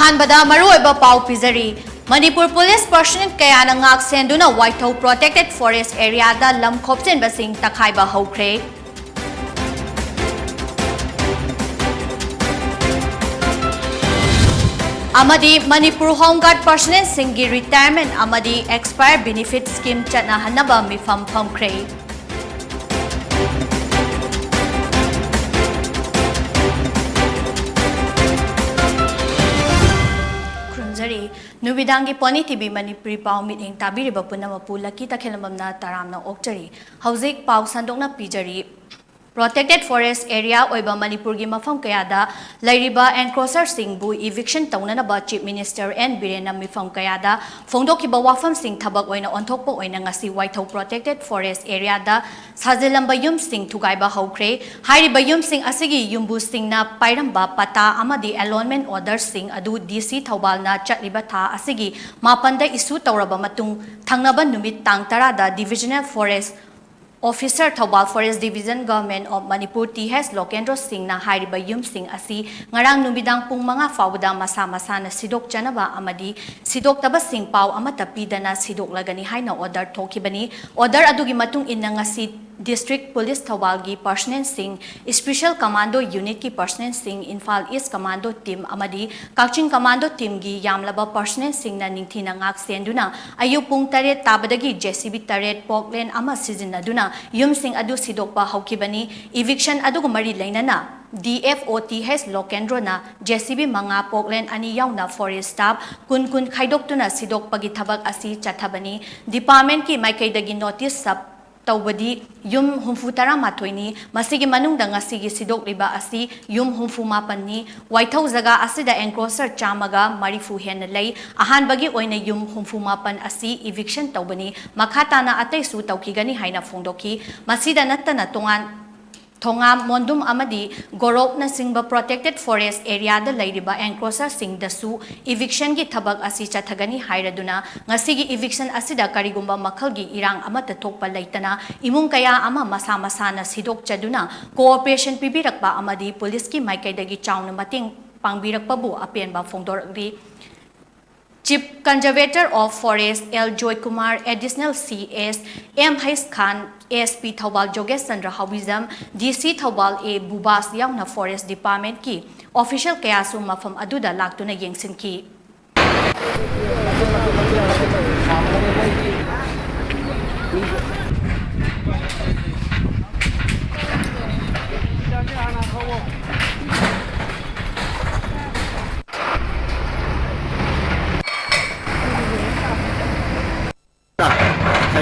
अहानबदा मरुओइबा पाउ पिजरी मणिपुर पुलिस पर्सनल कयाना ngak senduna waithau protected forest area da lam khopchen basing takhaiba haukhre amadi manipur home guard personnel singi retirement amadi expire benefit scheme chatna hanaba mifam phamkhre Nubidangi Poni TV Manipuri Pau Meeting Tabiri Bapunama Pulaki Takhelambamna Taramna Okchari Hauzik Pau Sandokna Pijari Protected Forest Area Oiba Manipur gi mafam kayada Lairiba and Crosser Singh eviction taunanaba Chief Minister and Birena mifam kayada Fongdokiba wafam Singh thabak oina onthokpo oina ngasi Waithau Protected Forest Area da Sajelamba Yum Singh thugaiba haukre Hairiba Yum Singh asigi Yumbu Singh na pairamba pata amadi allotment order Singh adu DC Thawbal na chatliba tha asigi mapanda isu tawraba matung thangnaba numit tang tarada Divisional Forest Officer Thawbal Forest Division Government of Manipur TS Lokendro Singh na hairiba Yum Singh asi ngarang numidang pung mga fawda masa-masa na sidok janaba amadi sidok taba Singh pau amata pidana sidok lagani haina order thokibani order adugi matung inna ngasi District Police Thawbal gi Personnel Singh Special Commando Unit ki Personnel Singh Infal East Commando Team amadi Kaching Commando Team gi yamlaba Personnel Singh na ningthina ngak senduna ayu pung taret tabadagi JCB taret Portland ama sizinaduna Yum Singh adu sidokpa haukibani eviction adu mari lainana DFOTH Lokendro na JCB mga Portland ani yauna forest staff kun khaidokuna sidok pagi thabak asi chathabani department ki maikaidagi notice sub Taubadi Yum Humfutara Matwini, Masigi Manung Dangasigi Sidok Riba Asi, Yum Humfumapani, Waithau Zaga Asida and Crosser Chamaga, Marifu Henlay, Ahan Bagi Oina Yum Humfumapan Asi, eviction Taubani, Makatana Atesu Taukigani Haina Fondoki, Masida Natana Tonga Mondum Amadi, Gorok na Singba Protected Forest Area da Lairiba and Crosser Singh Dasu, eviction gi tabag asi chathagani hairaduna, ngasigi eviction asida karigumba makalgi irang amata tokpa laitana, imung kaya ama masa-masa na sidok chaduna, cooperation pibirakba amadi police ki maikaidagi chauna mating pangbirakpa bu apianba fongdoragri. Chief Conservator of Forest L. Joy Kumar, Additional CS M. Hais Khan, ASP Thawbal Jogesh Chandra Hawizam, DC Thawbal A. Bubas Yauna Forest Department ki official kayasu mafam aduda laktuna yengsin ki.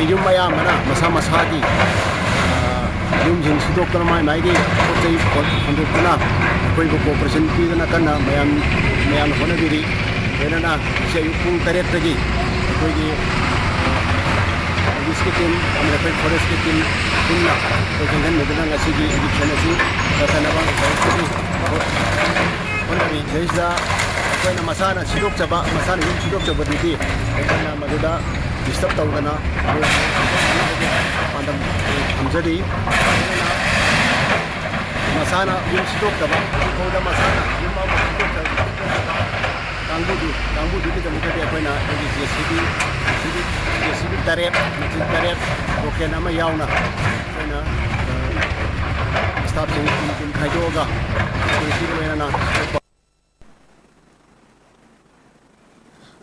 Yum maya mana masa-masa di yum jeng sidok kana mai di kotai handuk kana koi ko cooperation pi kana kana mayam hona diri ena na se pung taret tagi koi di iske team amra pet forest ke team kunna ko jangan medana ngasi di edition asi kana bang hona di jeisa koi na masana sidok chaba masana yum sidok chaba di kana maduda disturb taugana pandam amjadi masana yum sidok taba koda masana yum ma kangbu di kita mukati akoina JCB taret oke nama yauna akoina staff sing khaidoga JCB na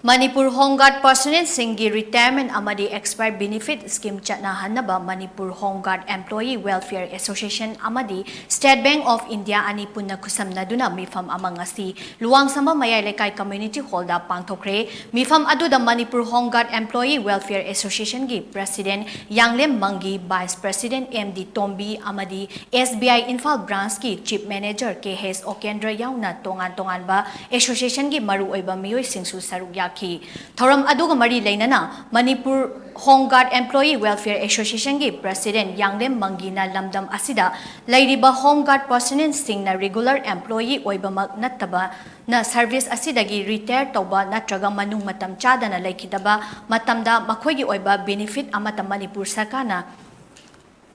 Manipur Home Guard Personnel Singi Retirement Amadi Expire Benefit Scheme Chatna Hanaba Manipur Home Guard Employee Welfare Association Amadi State Bank of India Ani Punna Kusam Naduna Mifam Amangasi Luang Sama Mayay Lekay Community Hall da Pangtokre Mifam Aduda Manipur Home Guard Employee Welfare Association Gi President Yanglem Mangi Vice President MD Tombi Amadi SBI Infal Branch Ki Chief Manager KHS Okendra Yauna Tongan ba Association Gi Maru Oiba Miyoy Singsu Sarugya Thoram aduga mari lainana Manipur Home Guard Employee Welfare Association gi President Yanglem Mangina Lamdam Asida Lairiba Home Guard Personnel Singh na regular employee oibamak nataba na service asidagi retire tauba natraga manung matam chada na laikidaba matamda makhoi gi oiba benefit amata Manipur Sarkana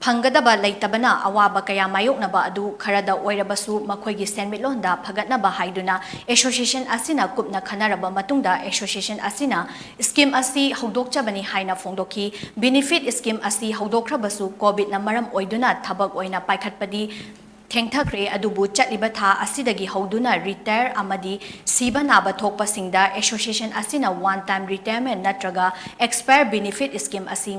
ꯐꯪꯒꯗꯕ ꯂꯩꯇꯕꯅ ꯑꯋꯥꯕ ꯀꯌꯥ ꯃꯥꯌꯣꯛꯅꯕ ꯑꯗꯨ ꯈꯔꯗ ꯑꯣꯏꯔꯕꯁꯨ ꯃꯈꯣꯏꯒꯤ ꯁꯦꯟꯃꯤꯠꯂꯣꯟꯗ ꯐꯒꯠꯅꯕ ꯍꯥꯏꯗꯨꯅ ꯑꯦꯁꯣꯁꯤꯌꯦꯁꯟ ꯑꯁꯤꯅ ꯀꯨꯞꯅ ꯈꯟꯅꯔꯕ ꯃꯇꯨꯡꯗ ꯑꯦꯁꯣꯁꯤꯌꯦꯁꯟ ꯑꯁꯤꯅ ꯁ꯭ꯀꯤꯝ ꯑꯁꯤ ꯍꯧꯗꯣꯛꯆꯕꯅꯤ ꯍꯥꯏꯅ ꯐꯣꯡꯗꯣꯛꯈꯤ꯫ ꯕꯦꯅꯤꯐꯤꯠ ꯁ꯭ꯀꯤꯝ ꯑꯁꯤ ꯍꯧꯗꯣꯛꯈ꯭ꯔꯕꯁꯨ ꯀꯣꯚꯤꯗꯅ ꯃꯔꯝ ꯑꯣꯏꯗꯨꯅ ꯊꯕꯛ ꯑꯣꯏꯅ ꯄꯥꯏꯈꯠꯄꯗꯤ ꯊꯦꯡꯊꯈ꯭ꯔꯦ ꯑꯗꯨꯕꯨ ꯆꯠꯂꯤꯕ ꯊꯥ ꯑꯁꯤꯗꯒꯤ ꯍꯧꯗꯨꯅ ꯔꯤꯇꯥꯌꯔ ꯑꯃꯗꯤ ꯁꯤꯕ ꯅꯥꯕ ꯊꯣꯛꯄꯁꯤꯡꯗ ꯑꯦꯁꯣꯁꯤꯌꯦꯁꯟ ꯑꯁꯤꯅ ꯋꯥꯟ ꯇꯥꯏꯝ ꯔꯤꯇꯥꯌꯔꯃꯦꯟ ꯅꯠꯇ꯭ꯔꯒ ꯑꯦꯛꯁꯄꯥꯌꯔ ꯕꯦꯅꯤꯐꯤꯠ ꯁ꯭ꯀꯤꯝ ꯑꯁꯤ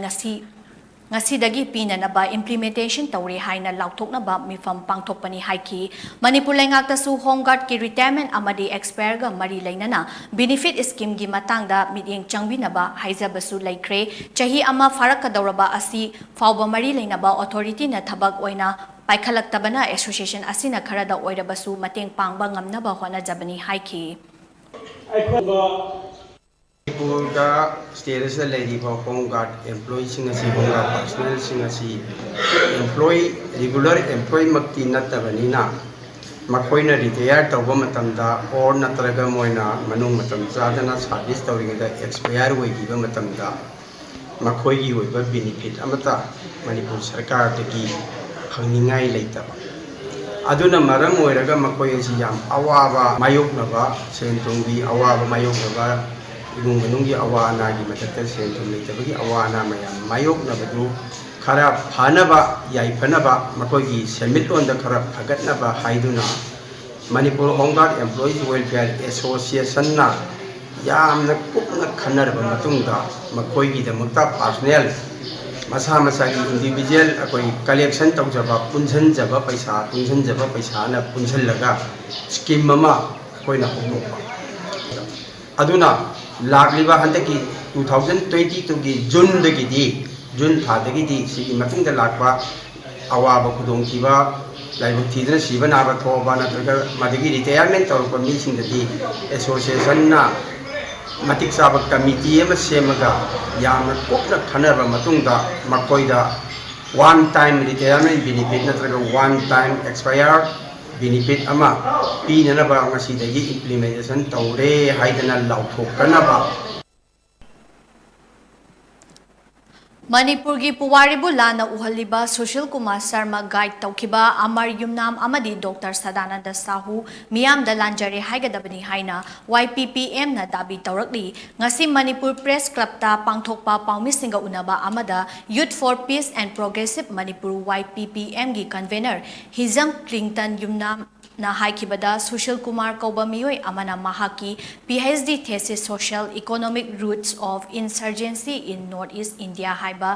ꯉꯁꯤꯗꯒꯤ ꯄꯤꯅꯅꯕ ꯏꯝꯄ꯭ꯂꯤꯃꯦꯟꯇꯦꯁꯟ ꯇꯧꯔꯦ ꯍꯥꯏꯅ ꯂꯥꯎꯊꯣꯛꯅꯕ ꯃꯤꯐꯝ ꯄꯥꯡꯊꯣꯛꯄꯅꯤ ꯍꯥꯏꯈꯤ꯫ ꯃꯅꯤꯄꯨꯔ ꯂꯩꯉꯥꯛꯇꯁꯨ ꯍꯣꯝ ꯒꯥꯔꯗꯀꯤ ꯔꯤꯇꯥꯌꯔꯃꯦꯟ ꯑꯃꯗꯤ ꯑꯦꯛꯁꯄꯥꯌꯔꯒ ꯃꯔꯤ ꯂꯩꯅꯅ ꯕꯦꯅꯤꯐꯤꯠ ꯁ꯭ꯀꯤꯝꯒꯤ ꯃꯇꯥꯡꯗ ꯃꯤꯠꯌꯦꯡ ꯆꯪꯕꯤꯅꯕ ꯍꯥꯏꯖꯕꯁꯨ ꯂꯩꯈ꯭ꯔꯦ꯫ ꯆꯍꯤ ꯑꯃ ꯐꯥꯔꯛꯀꯗꯧꯔꯕ ꯑꯁꯤ ꯐꯥꯎꯕ ꯃꯔꯤ ꯂꯩꯅꯕ ꯑꯣꯊꯣꯔꯤꯇꯤꯅ ꯊꯕꯛ ꯑꯣꯏꯅ ꯄꯥꯏꯈꯠꯂꯛꯇꯕꯅ ꯑꯦꯁꯣꯁꯤꯌꯦꯁꯟ ꯑꯁꯤꯅ ꯈꯔꯗ ꯑꯣꯏꯔꯕꯁꯨ ꯃꯇꯦꯡ ꯄꯥꯡꯕ ꯉꯝꯅꯕ ꯍꯣꯠꯅꯖꯕꯅꯤ ꯍꯥꯏꯈꯤ꯫ ꯃꯅꯤꯄꯨꯔꯗ ꯁ꯭ꯇꯦꯠ ꯑꯁꯤꯗ ꯂꯩꯔꯤꯕ ꯍꯣꯝ ꯒꯥꯔꯗ ꯑꯦꯝꯄ꯭ꯂꯣꯌꯤꯁꯤꯡ ꯑꯁꯤ ꯍꯣꯝ ꯒꯥꯔꯗ ꯄꯥꯔꯁꯣꯅꯦꯜꯁꯤꯡ ꯑꯁꯤ ꯔꯤꯒꯨꯂꯔ ꯑꯦꯝꯄ꯭ꯂꯣꯌꯤꯃꯛꯇꯤ ꯅꯠꯇꯕꯅꯤꯅ ꯃꯈꯣꯏꯅ ꯔꯤꯇꯥꯌꯔ ꯇꯧꯕ ꯃꯇꯝꯗ ꯑꯣꯔ ꯅꯠꯇ꯭ꯔꯒ ꯃꯣꯏꯅ ꯃꯅꯨꯡ ꯃꯇꯝ ꯆꯥꯗꯅ ꯁꯥꯔꯚꯤꯁ ꯇꯧꯔꯤꯉꯩꯗ ꯑꯦꯛꯁꯄꯥꯌꯔ ꯑꯣꯏꯈꯤꯕ ꯃꯇꯝꯗ ꯃꯈꯣꯏꯒꯤ ꯑꯣꯏꯕ ꯕꯦꯅꯤꯐꯤꯠ ꯑꯃꯠꯇ ꯃꯅꯤꯄꯨꯔ ꯁꯔꯀꯥꯔꯗꯒꯤ ꯐꯪꯅꯤꯡꯉꯥꯏ ꯂꯩꯇꯕ ꯑꯗꯨꯅ ꯃꯔꯝ ꯑꯣꯏꯔꯒ ꯃꯈꯣꯏ ꯑꯁꯤ ꯌꯥꯝ ꯑꯋꯥꯕ ꯃꯥꯌꯣꯛꯅꯕ ꯁꯦꯟ ꯊꯨꯝꯒꯤ ꯑꯋꯥꯕ ꯃꯥꯌꯣꯛꯅꯕ इमुंग मनुंगी अवा अनागी मदद सेन थुम लेतबगी अवा अना मयाम मायोकनबदु खरा फानबा याइफनबा मखोगी सेमिटलोंद खरा फगतनबा हाइदुना Manipur home guard employees welfare association ना यामना कुपना खनरबा मतुंगदा मखोगी दमक्ता पर्सनल मसा मसागी इंडिविजुअल अकोई कलेक्शन तौजबा पुंझनजबा पैसा तुंझनजबा पैसा ना पुंझलगा स्कीम ममा कोइना होदोपा अदुना लाग्लिबा हंदकी 2022 की जून थादगी सिगी मतुंगदा लाकबा अवाबा खुदोंथिबा लाइबक थीदना सिबा नाबा थोबा नत्रगा मदगी रिटायरमेंट तौरपा मीसिंगदी एसोसिएशन ना मतिक चाबा कमिटी एमा सेमगा यामना कुपना खनरबा मतुंगदा मखोइदा वन टाइम रिटायरमेंट बेनिफिट नत्रगा वन टाइम एक्सपायर बेनिफिट अमा पीननबा ngasiदगी इम्प्लीमेंटेशन तौरे हाइदना लाउथोकनबा मणिपुर की पुवारीबु लाना उहलिबा सुशील कुमार शर्मा गाइड तौखिबा अमर युमनाम अमदी डॉक्टर सदानंद साहू मियामदा लांजरे हाइगदबनी हाइना YPPM ना दाबी तौरकली ngasi मणिपुर प्रेस क्लब ता पांगथोकपा पाउमिसिंगा उनबा अमदा youth for peace and progressive Manipur YPPM की कन्वेनर हिजम क्लिंगटन युमनाम ना हाइकिबदा सुशील कुमार कौबा मियोय अमना महाकी PhD thesis social economic roots of insurgency in northeast India हाइबा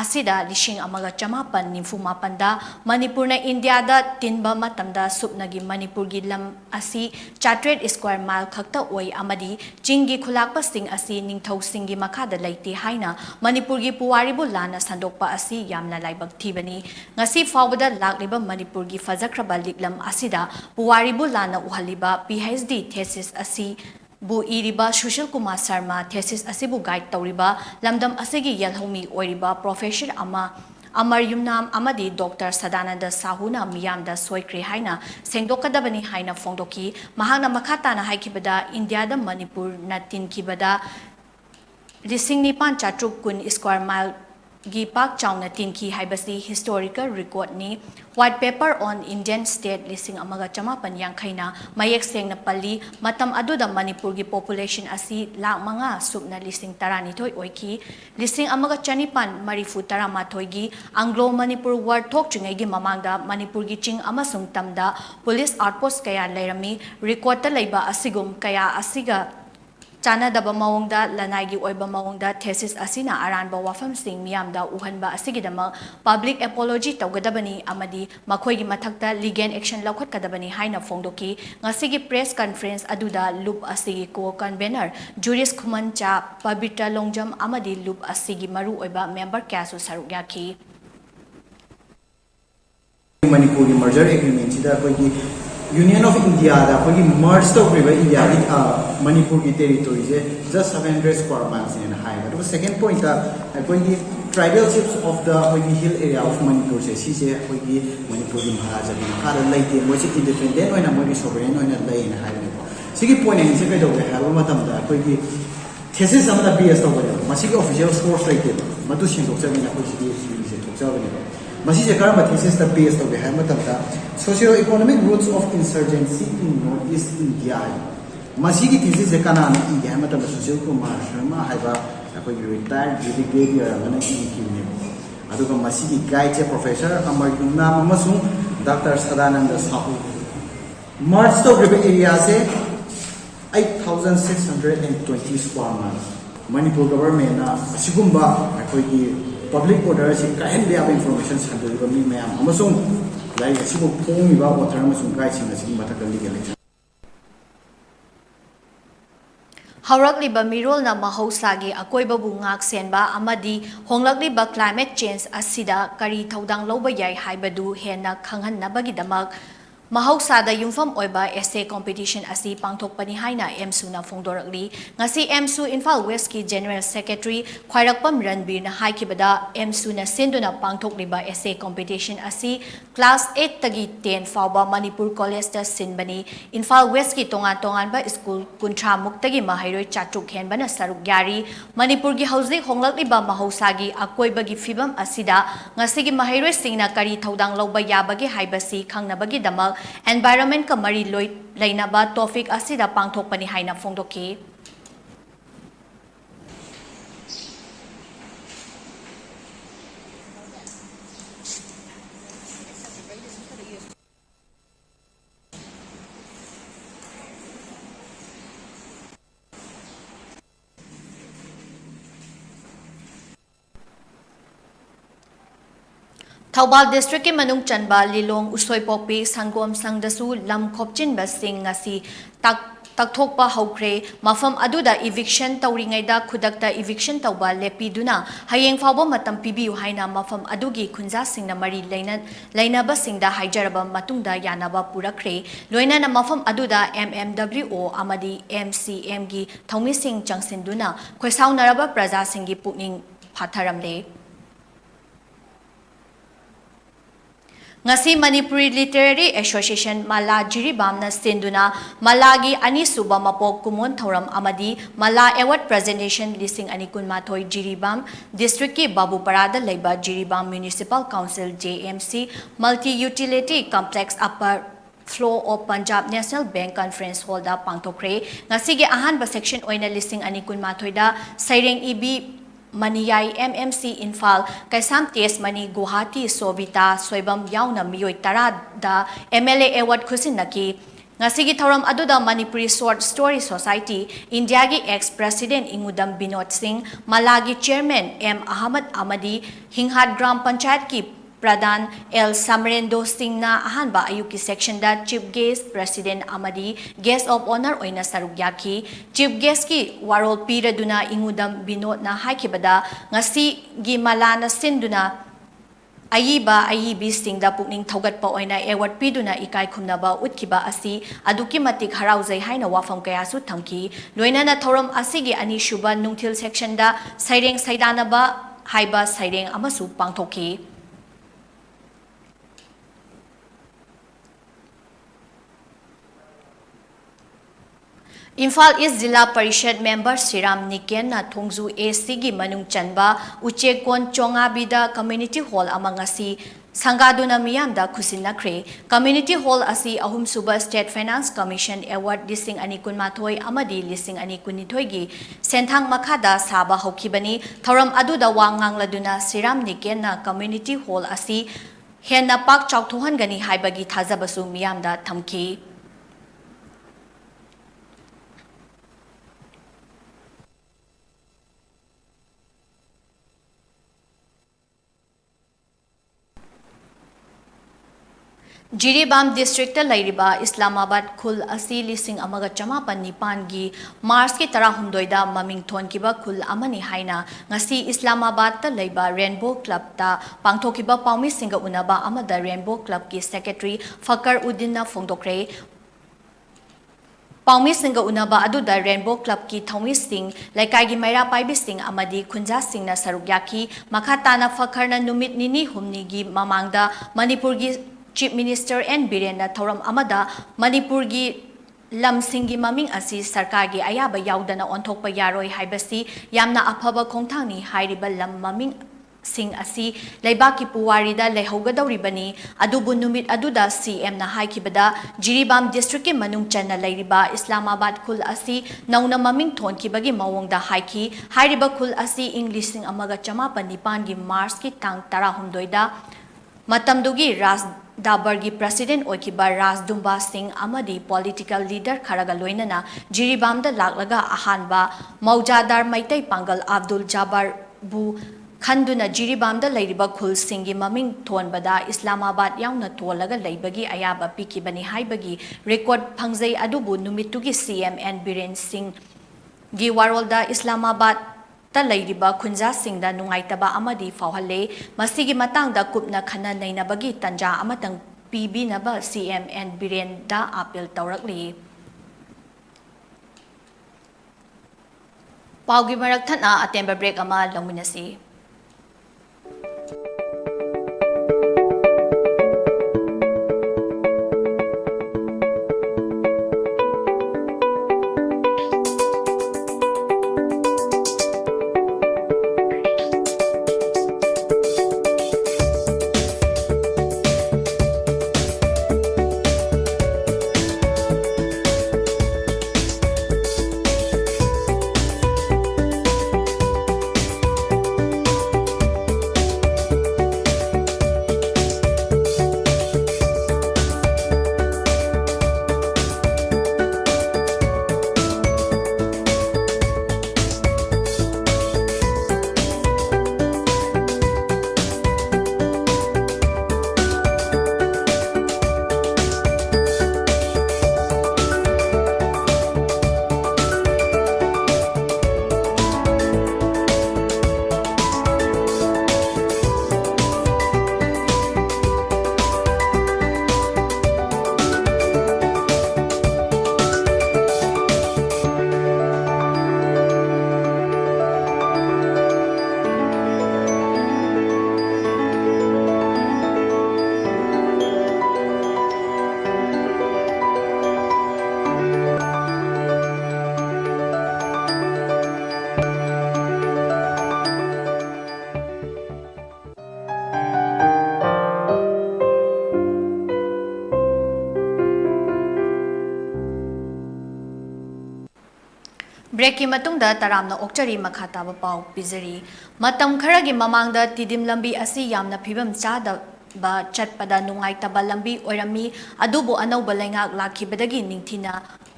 असिदा लिशिंग अमगा चमापन निफुमापनदा Manipur ना इंडिया दा तिनबा मतमदा सुपनगी मणिपुर की लम असी 400 स्क्वायर माइल खक्ता ओय अमदी चिंगी खुलाकपा सिंग असी निंगथौ सिंगी मखादा लैते हाइना मणिपुर की पुवारीबु लाना संदोकपा असी यामना लाइबक थीबनी ngasi फावबदा लाकलिबा मणिपुर की फजखरबा लिकलम असिदा पुवारीबु लाना उहलिबा PhD thesis असी बु इरिबा सुशील कुमार शर्मा thesis असिबु गाइड तौरिबा लमदम असिगी यलहोमी ओइरिबा प्रोफेसर अमा अमर युमनाम अमदी डॉक्टर सदानंद साहूना मियामदा सोइक्रे हाइना सेंगदोकदबनी हाइना फोंदोकी महांगना मखाताना हाइकिबदा इंडियादा मणिपुर ना तिनकिबदा 9,410 स्क्वायर माइल गी पाक चाउना तिनकी हाइबसी हिस्टोरिकल रिकॉर्ड नि white paper on Indian state लिसिंग अमगा चमापन यांखैना मयेक सेंगना पल्ली मतम अदुदा मणिपुर की पॉपुलेशन असी लाख मंगा सुपना लिसिंग तरानिथोय ओइकी लिसिंग अमगा चनिपान मरिफु तरामाथोय गी आंग्लो मणिपुर वार थोकच्रिङै गी ममांगदा मणिपुर की चिंग अमसुंग तमदा पुलिस आउटपोस्ट कया लेरमी रिकॉर्ड ता लैबा असिगुम कया असिगा चानादबा मवंगदा लनाइगी ओइबा मवंगदा थेसिस असिना अरानबा वाफम सिंग मियामदा उहनबा असिगिदमा पब्लिक एपोलॉजी तौगदबनी अमदी मखोइगी मथक्ता लीगल एक्शन लौखटकदबनी हाइना फोंदोकी ngasiगी प्रेस कॉन्फ्रेंस अदुदा लूप असिगी को कन्वेनर जुरिस खुमनचा पवित्र लोंगजम अमदी लूप असिगी मरु ओइबा मेंबर क्यासु सरुक याखी मणिपुर की मर्जर एग्रीमेंट सिदा कोई यूनियन ऑफ इंडिया दा कोई मर्ज तो प्रिवे इंडिया की मणिपुर की टेरिटोरी से जस्ट 700 स्क्वायर माइल्स इन हाई तो सेकंड पॉइंट दा कोई ट्राइबलशिप्स ऑफ द कोई हिल एरिया ऑफ मणिपुर से सी से कोई मणिपुर की महाराजा की खादा लेते मोसे इंडिपेंडेंट होना मोरी सोवरेन होना लेन हाई ने सिगी पॉइंट से कई दोगे हाई मतम दा कोई थेसिस अमदा बीएस तो बोले मसिगी ऑफिशियल सोर्स लेते मधु सिंदोक जमीन कोई सिगी से थोकजाबने masi se karma thesis ta base to hai matam ta socio economic roots of insurgency in northeast India masi ki thesis se kana na India matam Sushil Kumar Sharma haiba akoi retired brigadier mana ki ne aduga masi ki guide che professor Amar Yumna amasung Dr. Sadananda Sahu merge to area se 8,620 square miles Manipur government na asigumba akoi ki public order si kahen de information sandal ba mi mayam amasung lai asibu phong iba water amasung guide sing asing mathakal legal action Haurakliba mirolna mahausagi akoibabu ngak senba amadi honglakliba climate change asida kari thodang loba yai haibadu hena khanghannabagidamak Mahausada yumfam oiba essay competition asi pangthokpani haina MSU na phongdorakli ngasi MSU Imphal West ki General Secretary Khwairakpam Ranbir na haikibada MSU na sinduna pangthokliba essay competition asi class 8 tagi 10 fawba Manipur College da sinbani Imphal West ki tongan ba school kunthra muktagi mahairoi chatruk henbana saruk yari Manipur gi hauzik honglakliba mahausagi akoibagi fibam asida ngasi gi mahairoi singna kari thodang loba yabagi haibasi khangnabagi damak environment ka mari loi lainaba topic asida pangthokpani haina phongdoki Thaubal district ki manung chanba lilong usoipopi sangom sangdasu lam khopchin basing ngasi takthokpa haukre mafam aduda eviction tawringaida khudakta eviction tawba lepiduna hayeng fawbo matam pibiu haina mafam adugi khunja singna mari lainaba singda haijaraba matungda yanaba purakre loina na mafam aduda MMWO amadi MCM gi thongmi sing changsinduna khwesaunaraba praja singi pukning phatharamle Ngasi Manipuri Literary Association Mala Jiribam na sinduna Malagi ani suba mapok kumon thoram amadi Mala Award Presentation lising ani kunmathoi Jiribam District ki Babu Parada leiba Jiribam Municipal Council JMC Multi Utility Complex Upper Floor of Punjab National Bank Conference Hall da pangthokre ngasi ge ahanba section oina lising ani kunmathoi da Saireng Ibi Maniyai MMC Imphal Kaisam Tes Mani Guwahati Sovita Soibam Yauna Miyoi Tara da MLA Award Khusinaki Ngasigi Thoram Aduda Manipuri Short Story Society India gi ex-president Ingudam Binod Singh Malagi Chairman M Ahmad Amadi Hinghat Gram Panchayat ki Pradhan L. Samrendo Singh na ahanba ayuki section da Chief Guest President Amadi Guest of Honor oina sarugyaki Chief Guest ki warol piraduna Ingudam Binod na haikibada ngasi gi malana sinduna ayibi singda pukning thogat pa oina award piduna ikai khumnaba utkiba asi aduki matik harauzai haina wafam kaya su thamki loina na thoram asigi ani shuba nungthil section da saireng saidanaba haiba saireng amasu pangthoki Imphal East Zilla Parishad member Siram Niken na Thongzu AC gi manung chanba Uchekon Chongabida Community Hall amangasi Sangaduna miyamda khusinakre Community Hall asi ahum suba State Finance Commission Award lising ani kunmathoi amadi lising ani kunithoi gi senthang makhada saba hokibani thoram aduda wangangladuna Siram Niken na Community Hall asi henna pak chauthohan gani haibagi thajabasu miyamda thamki Jiribam District Lairiba Islamabad Khul Asi lising amaga chamapan nipan gi Mars ki tara humdoida maming thon kiba khul amani haina ngasi Islamabad ta leiba Rainbow Club ta pangthokiba paumi singa unaba amada Rainbow Club ki Secretary Fakar Uddin na phongdokre Paumi singa unaba aduda Rainbow Club ki Thomi Singh laikai gi Maira Paibi Singh amadi Khunja Singh na sarugyaki makata na Fakar na numit nini humni gi mamangda Manipur gi Chief Minister N. Biren Thoram Amada Manipur gi lamsingi maming asi sarkar gi ayaba yaudana onthokpa yaroi haibasi yamna aphaba khongthangni hairiba lam maming sing asi leibaki puwarida lehaugadawribani adubu numit aduda CM na haikibada Jiribam district ki manung channa leiriba Islamabad khul asi nauna maming thonkibagi mawongda haiki hairiba khul asi English sing amaga chamapan nipan gi Mars ki tang 16 da matamdugi Ras Dabar gi president oikiba Ras Dumba Singh amadi political leader kharaga loinana Jiribam da laklaga ahanba Maujadar Maitai Pangal Abdul Jabbar bu Khanduna Jiribam da leiriba khul singi maming thonbada Islamabad yauna tolaga leibagi ayaba pikibani haibagi record phangjai adubu numitugi CMN Biren Singh gi warolda Islamabad ta leiriba khunja singda nungaitaba amadi fawhalle masigi matangda kupna khana nainabagi tanja amatang pibinaba CMN Biren da appeal tawrakli paugi marak thana atemba break ama longminasi Break matungda taramna okchari makhata ba pau pizari matam kharagi mamangda tidim lambi asi yamna phibam chada ba chatpada nungai taba lambi oirami adubu anauba lengak lakhibadagi ningthina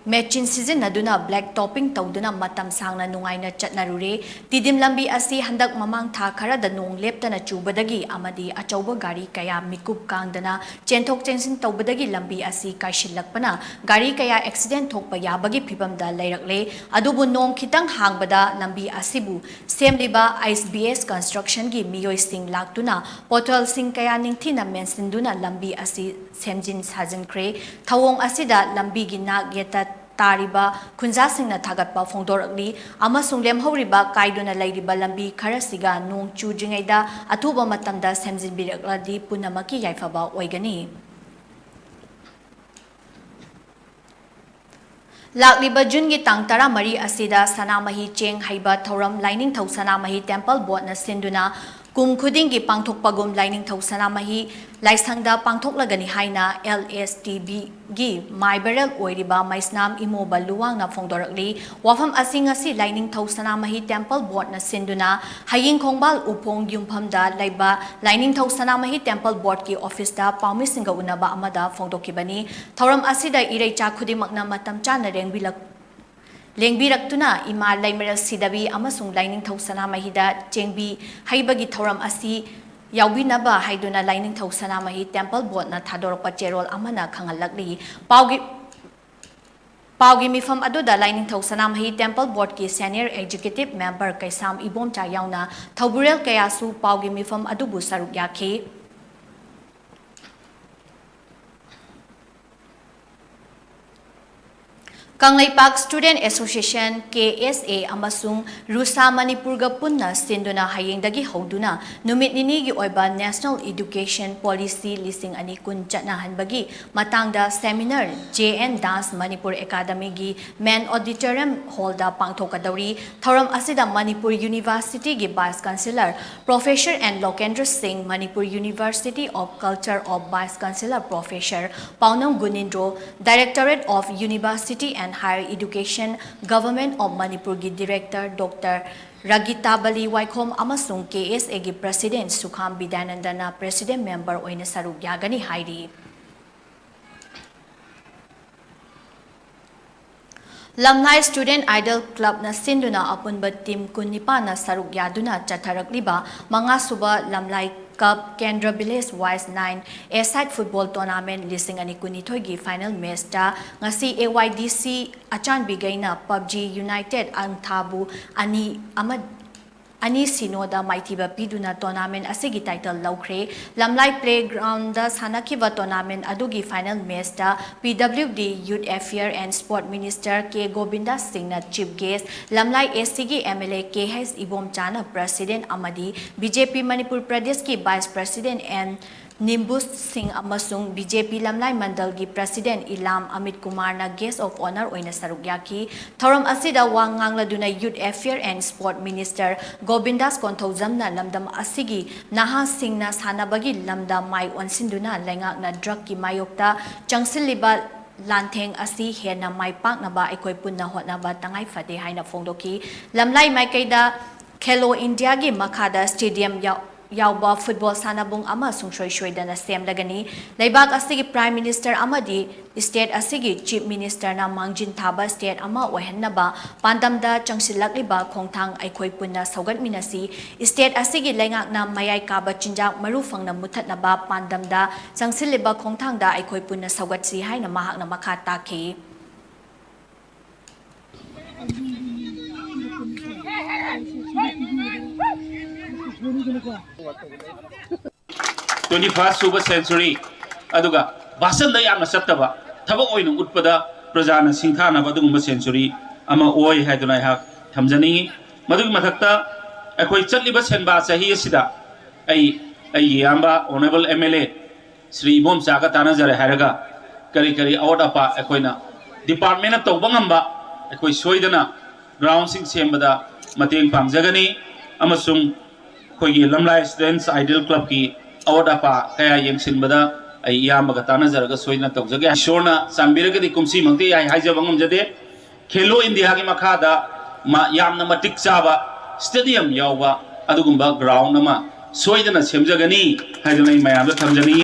Mechin season naduna black topping tawduna matam sangna nungaina chatnarure tidim lambi asi handak mamang tha khara da nong leptana chubadagi amadi achauba gari kaya mikup kangdana chenthok chengsin tawbadagi lambi asi kaishilakpana gari kaya accident thokpa yabagi phibamda leirakle adubu nong khitang hangbada lambi asibu semliba ISBS construction gi miyoi sing laktuna portal sing kaya ningthina mensinduna lambi asi semjin sajinkre thawong asida lambi gi nak yeta Tariba khunja singna thagatpa phongdorakli amasung lemhoriba kaiduna leiriba lambi kharasiga nong chujingaida athuba matamda semjinbirakladi punamaki yaifaba oigani Lakliba Jungi tang taramari asida sanamahi cheng haiba thoram lining thau sanamahi temple board na sinduna kum khudingi pangthokpagum lining thau sanamahi laisangda pangthoklagani haina LSTB gi maiberal oiriba maisnam imoba luwang na phongdorakli wafam asingasi lining thau sanamahi temple board na sinduna haying khongbal upong yumphamda laiba lining thau sanamahi temple board ki office da paumi singa unaba amada phongdokibani thoram asida ireicha khudimakna matam chana Lengbirak ima laimeral sidabi amasung lining thau sanamahida chengbi haibagi thoram asi yaubinaba haiduna lining thau sanamahi temple board na thadorpa cherol amana khangalakli paugi mifam aduda lining thau sanamahi temple board ki senior executive member kaisam ibomcha yauna thauburel kayasu paugi mifam adubu saruk yakhe Kanglaipak Student Association KSA amasung Rusa Manipurga punna sinduna hayengdagi hoduna numit ninigi oiba National Education Policy lising ani kun chatnahanbagi matangda seminar JN Dance Manipur Academy gi Main Auditorium Hall da pangthokadauri thoram asida Manipur University gi Vice Chancellor Professor and Lokendra Singh Manipur University of Culture of Vice Chancellor Professor Paunam Gunindro Directorate of University and Higher Education Government of Manipur gi Director Dr. Ragita Bali Waikhom amasung KSA gi President Sukham Bidanandana President Member oina saruk yagani hairi. Lamnai Student Idol Club na sinduna apunba team kunnipa na saruk yaduna chatharakliba mga suba Lamlai Cup Kendra Village Wise 9 A-Side Football Tournament lising ani kunitoy gi final match ta ngasi AYDC achan bigay na PUBG United ang tabu ani sinoda maitiba piduna tournament asigi title laukre Lamlai Playground da sanakiba tournament adugi final match ta PWD Youth Affairs and Sport Minister K Govinda Singh na chief guest Lamlai SCG MLA KH Ibom Chana President amadi BJP Manipur Pradesh ki Vice President and Nimbus Singh amasung BJP Lamlai Mandal gi President Ilam Amit Kumar na guest of honor oina sarugyaki thoram asida wangangla duna Youth Affairs and Sport Minister Govindas Konthojam na lamdam asigi naha Singh na sanabagi lamdam mai onsinduna lengak na drug ki mayokta changsiliba Lanteng asi hena mai pak na ba aikoi punna hotna ba tangai fade haina fongdoki Lamlai mai kaida Hello India gi Makada Stadium Yauba football sanabung ama sungshoy dana semdagani laibak asigi Prime Minister amadi State asigi Chief Minister na Mangjin Thaba State ama oihanaba pandamda changsilakliba khongthang aikoi punna saugat minasi State asigi laingak na mayai kaba chinjak marufang na muthatnaba pandamda changsiliba khongthangda aikoi punna saugatsi haina mahak na makha takhi 21st suba century aduga basan da yamna sattaba thabak oina utpada prajana singthana badugumba century ama oi haiduna hak thamjani madug mathakta akoi chatliba senba sahi asida ai yamba honorable MLA Sri Bom Chaka tanajare haraga kari award apa akoina department of tawbangamba akoi soidana ground sing sembada mateng pangjagani amasung koigi Lamlai Students Idol Club ki award apa kaya yengsin bada ay yamba katana zaraga soidna tawjage shorna sambiraga di kumsi mangti ay haijabangam jade Hello India ki makhada ma yamna matik chaba stadium yawba adugumba ground nama soidana semjagani haidunai mayamda thamjani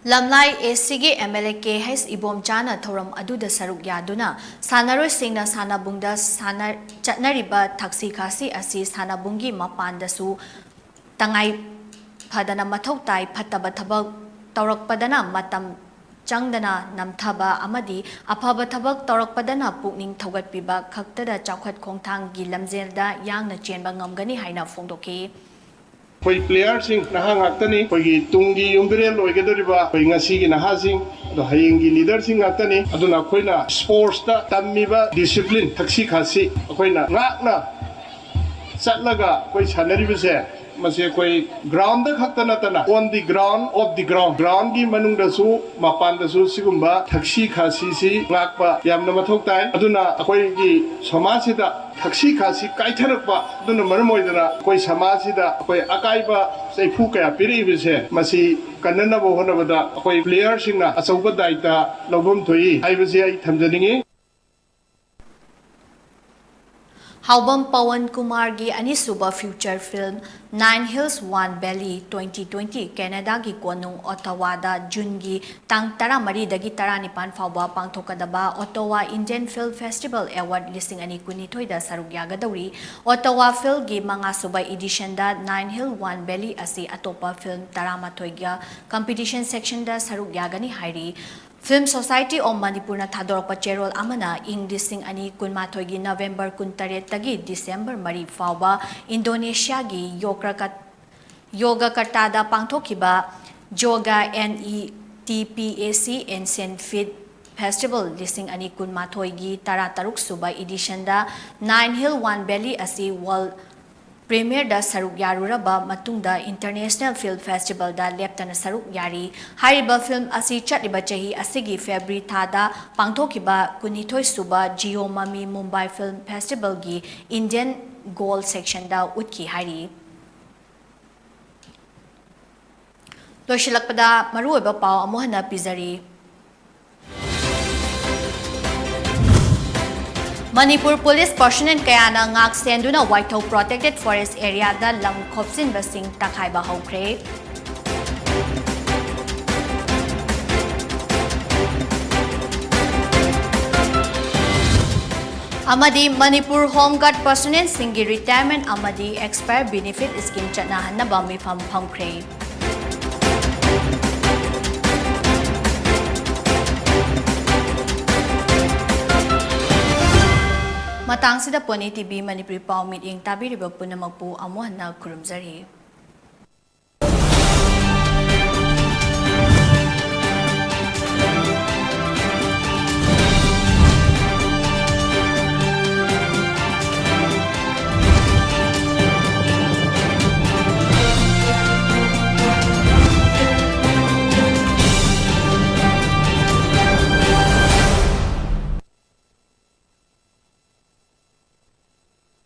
Lamlai SCG MLA KH Ibom Chana thoram aduda saruk yaduna sanaroi singna sanabungda sanar chatnariba thaksi khasi asi sanabungi mapandasu tangai phadana mathau tai phattaba thabak tawrakpadana matam changdana namthaba amadi aphaba thabak tawrakpadana pukning thogatpiba khaktada chawkhat khongthang gi lamjelda yangna chenba ngamgani haina phongdoki koi player sing naha ngaktani koi gi tungi yumbre loigedoriba koi ngasi gi naha sing do hayingi leader sing ngaktani aduna koina sports ta tammiba discipline thaksi khasi koina ngakna chatlaga koi sanaribase mase koi ground da khaktana tana on the ground of the ground gi manung da su mapan da su sigumba thaksi khasi si ngakpa yamna mathok tai aduna koi gi samaj da thaksi khasi kaitharakpa aduna marmoidana koi samaj da koi akaiba saifu kaya piri bise masi kanana bo honabada koi player singna achauba daita lobum thoi aibase ai thamjaningi Haubam Pawan Kumar gi anisuba future film Nine Hills One Valley 2020 Canada gi konung Ottawa da June gi tang 13 dagi 19 fawba pangthokadaba Ottawa Indian Film Festival Award listing ani kunithoi da sarugyagadauri Ottawa Film gi manga suba edition da Nine Hills One Valley asi atopa film 13 ga competition section da sarugyagani hairi Film Society of Manipur na thadorpa cherol amana ing listing ani kunmathoi gi November 18 tagi December 3 fawba Indonesia gi yoga kartada pangthokiba Yoga NETPAC Ancient Fit Festival lising ani kun mathoigi tara taruk suba edition da 9 Hill 1 Valley asi world Premier da saruk yaruraba matungda International Film Festival da leptana saruk yari hariba film asi chatliba chahi asigi February thada pangthokiba kunithoi suba Geo Mami Mumbai Film Festival gi Indian Gold section da utki hari Loishilakpada maruoba pau amohana pizari Manipur Police Personnel kayana ngak senduna Waithau Protected Forest Area da lam khopsin basing takhaiba hokre Amadi Manipur Home Guard Personnel singi retirement amadi expire benefit scheme chatna hanaba mifam phangkre Matang sida poni TV Manipuri Pau meeting tabiriba punamagpu amuhan na kurumzari.